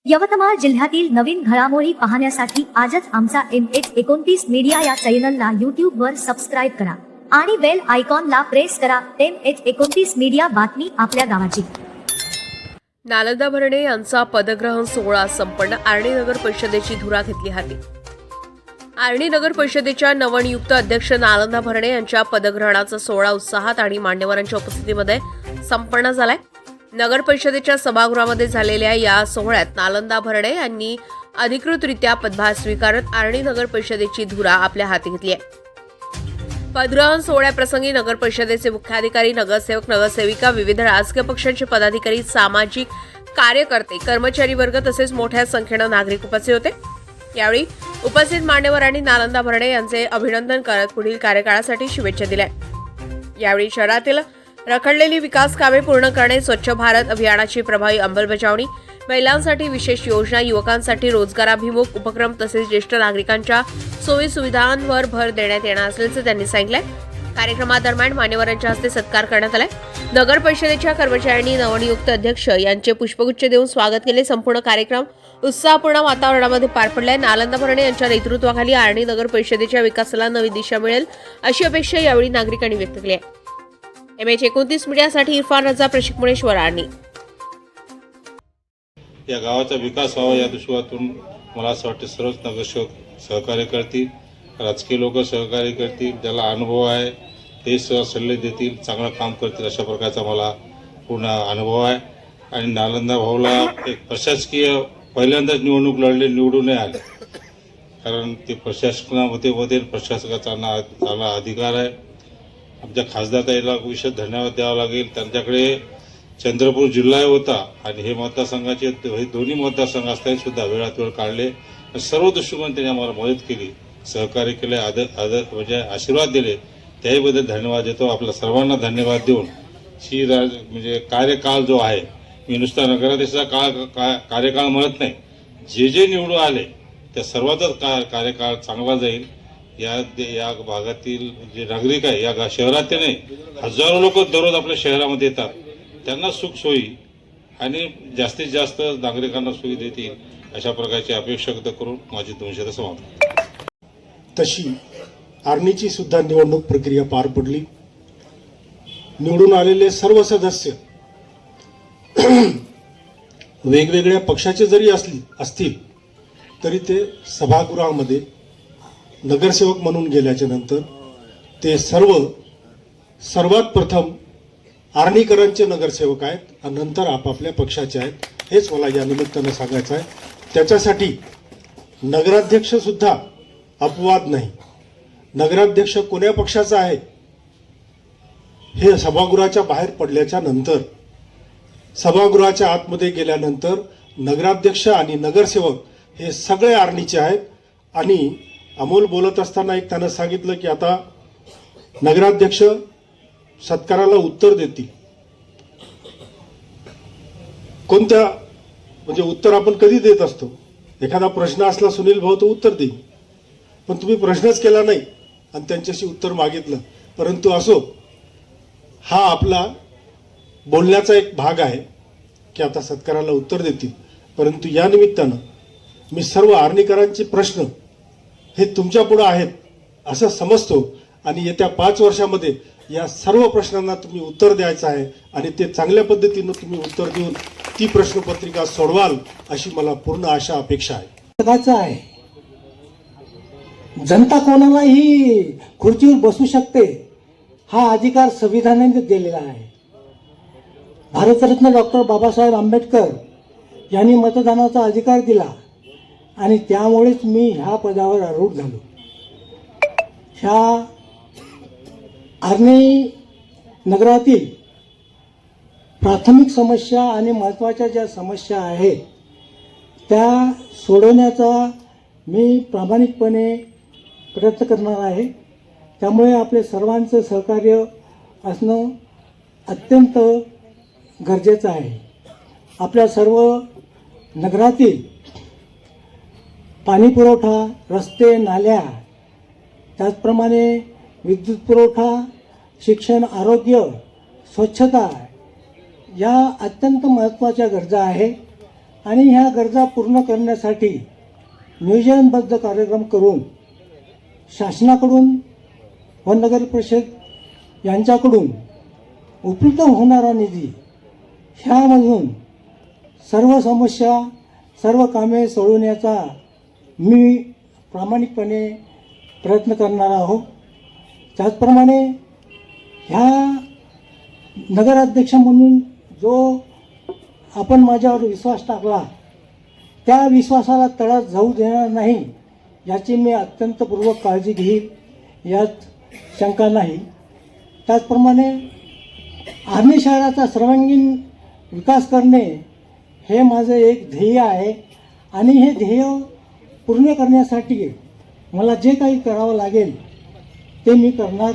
यवतमाळ जिल्ह्यातील नवीन घडामोडी पाहण्यासाठी आजच आमचा MH29 मीडिया या चॅनलला YouTube वर सबस्क्राईब करा आणि बेल आयकॉनला प्रेस करा। MH29 मीडिया, बातमी आपल्या गावाची। नालंदा भरणे यांचा पदग्रहण सोहळा संपन्न। आर्णी नगर परिषदेची धुरा घेतली हाती। आर्णी नगर परिषदेच्या नवनियुक्त अध्यक्ष नालंदा भरणे यांच्या पदग्रहणाचा सोहळा उत्साहात आणि मान्यवरांच्या उपस्थितीमध्ये संपन्न झालाय। नगर परिषदेच्या सभागृहामध्ये झालेल्या या सोहळ्यात नालंदा भरणे यांनी अधिकृतरित्या पदभार स्वीकारत आर्णी नगर परिषदेची धुरा आपल्या हाती घेतली आहे। पदग्रहण सोहळ्याप्रसंगी नगर परिषदेचे मुख्याधिकारी, नगरसेवक, नगरसेविका, विविध राजकीय पक्षांचे पदाधिकारी, सामाजिक कार्यकर्ते, कर्मचारी वर्ग तसेच मोठ्या संख्येने नागरिक उपस्थित होते। यावेळी उपस्थित मान्यवरांनी नालंदा भरणे यांचे अभिनंदन करत पुढील कार्यकाळासाठी शुभेच्छा दिल्या। यावेळी शहरातील रखडलेली विकास कामे पूर्ण करणे, स्वच्छ भारत अभियानाची प्रभावी अंमलबजावणी, महिलांसाठी विशेष योजना, युवकांसाठी रोजगाराभिमुख उपक्रम तसेच ज्येष्ठ नागरिकांच्या सोयी सुविधांवर भर देण्यात येणार असल्याचे त्यांनी सांगितले। कार्यक्रमादरम्यान मान्यवरांच्या हस्ते सत्कार करण्यात आला। नगर परिषदेच्या कर्मचाऱ्यांनी नवनियुक्त अध्यक्ष यांचे पुष्पगुच्छ देऊन स्वागत केले। संपूर्ण कार्यक्रम उत्साहपूर्ण वातावरणामध्ये पार पडलाय। नालंदा भरणे यांच्या नेतृत्वाखाली आर्णी नगर परिषदेच्या विकासाला नवी दिशा मिळेल अशी अपेक्षा यावेळी नागरिकांनी व्यक्त केली आहे। MH29 मीडियासाठी इरफान रजा, प्रशिक मुळेश्वर, आर्णी। या गावाचा विकास व्हावा या दृष्टीतून मला असं वाटतं सर्वच नगरसेवक सहकार्य करतील, राजकीय लोक सहकार्य करतील, ज्याला अनुभव आहे ते सल्ले देतील, चांगलं काम करतील अशा प्रकारचा मला पूर्ण अनुभव आहे। आणि नालंदा भाऊला एक प्रशासकीय पहिल्यांदाच निवडणूक लढले, निवडून नाही आले, कारण ते प्रशासनामध्ये होते, प्रशासकाचा अधिकार आहे। आमच्या खासदारताईला विशेष धन्यवाद द्यावा लागेल, त्यांच्याकडे चंद्रपूर जिल्हा होता आणि हे मतदारसंघाचे हे दोन्ही मतदारसंघ असताना सुद्धा वेळात वेळ काढले, सर्व दृष्टिकोन त्यांनी आम्हाला मदत केली, सहकार्य केले, म्हणजे आशीर्वाद दिले, त्याहीबद्दल धन्यवाद देतो। आपल्या सर्वांना धन्यवाद देऊन म्हणजे कार्यकाळ जो आहे, मी नुसता नगराध्यक्षाचा कार्यकाळ म्हणत नाही, जे निवडून आले त्या सर्वांचाच कार्यकाळ चांगला जाईल। या भागातील जे नागरिक आहे, या शहरात नाही, हजारो लोक दररोज आपल्या शहरामध्ये येतात, त्यांना सुख सोयी आणि जास्तीत जास्त नागरिकांना सोयी देतील अशा प्रकारची अपेक्षा व्यक्त करून माझी 2 शब्द समाप्त। तशी आर्णीची सुद्धा निवडणूक प्रक्रिया पार पडली। निवडून आलेले सर्व सदस्य वेगवेगळ्या पक्षाचे जरी असतील तरी ते सभागृहामध्ये नगरसेवक म्हणून गेल्याच्या नंतर ते सर्वात प्रथम आर्णीकरांचे नगरसेवक आहेत आणि नंतर आपापल्या पक्षाचे आहेत, हेच मला या निमित्तानं सांगायचं आहे। त्याच्यासाठी नगराध्यक्ष सुद्धा अपवाद नाही। नगराध्यक्ष कोण्या पक्षाचा आहे हे सभागृहाच्या बाहेर पडल्याच्या नंतर, सभागृहाच्या आतमध्ये गेल्यानंतर नगराध्यक्ष आणि नगरसेवक हे सगळे आर्णीचे आहेत। आणि अमोल बोलत असताना एक त्यानं सांगितलं की आता नगराध्यक्ष सत्काराला उत्तर देतील। कोणत्या म्हणजे उत्तर आपण कधी देत असतो, एखादा प्रश्न असला सुनील भाऊ तो उत्तर देईल, पण तुम्ही प्रश्नच केला नाही आणि त्यांच्याशी उत्तर मागितलं। परंतु असो, हा आपला बोलण्याचा एक भाग आहे की आता सत्काराला उत्तर देतील। परंतु या निमित्तानं मी सर्व आर्णीकरांचे प्रश्न हे तुमच्या पुढे आहेत असं समजतो आणि येत्या 5 वर्षामध्ये या सर्व प्रश्नांना तुम्ही उत्तर द्यायचं आहे आणि ते चांगल्या पद्धतीनं तुम्ही उत्तर देऊन ती प्रश्नपत्रिका सोडवाल अशी मला पूर्ण आशा अपेक्षा आहे। जनता कोणालाही खुर्चीवर बसू शकते, हा अधिकार संविधानाने दिलेला आहे। भारतरत्न डॉक्टर बाबासाहेब आंबेडकर यांनी मतदानाचा अधिकार दिला आणि त्यामुळेच मी ह्या पदावर आरूढ झालो। ह्या आर्णी नगरातील प्राथमिक समस्या आणि महत्त्वाच्या ज्या समस्या आहेत त्या सोडवण्याचा मी प्रामाणिकपणे प्रयत्न करणार आहे। त्यामुळे आपले सर्वांचं सहकार्य असणं अत्यंत गरजेचं आहे। आपल्या सर्व नगरातील पाणी पुरवठा, रस्ते, नाल्या, त्याचप्रमाणे विद्युत पुरवठा, शिक्षण, आरोग्य, स्वच्छता या अत्यंत महत्त्वाच्या गरजा आहे आणि ह्या गरजा पूर्ण करण्यासाठी नियोजनबद्ध कार्यक्रम करून शासनाकडून व नगर परिषद यांच्याकडून उपलब्ध होणारा निधी ह्यामधून सर्व समस्या सर्व कामे सोडवण्याचा मी प्रामाणिकपणे प्रयत्न करणार आहोत. त्याचप्रमाणे ह्या नगराध्यक्ष म्हणून जो आपण माझ्यावर विश्वास टाकला त्या विश्वासाला तडा जाऊ देणार नाही याची मी अत्यंतपूर्वक काळजी घेईल, यात शंका नाही. त्याचप्रमाणे आर्णी शहराचा सर्वांगीण विकास करणे हे माझं एक ध्येय आहे आणि हे ध्येय पूर्ण करण्यासाठी मला जे काही करावं लागेल ते मी करणार.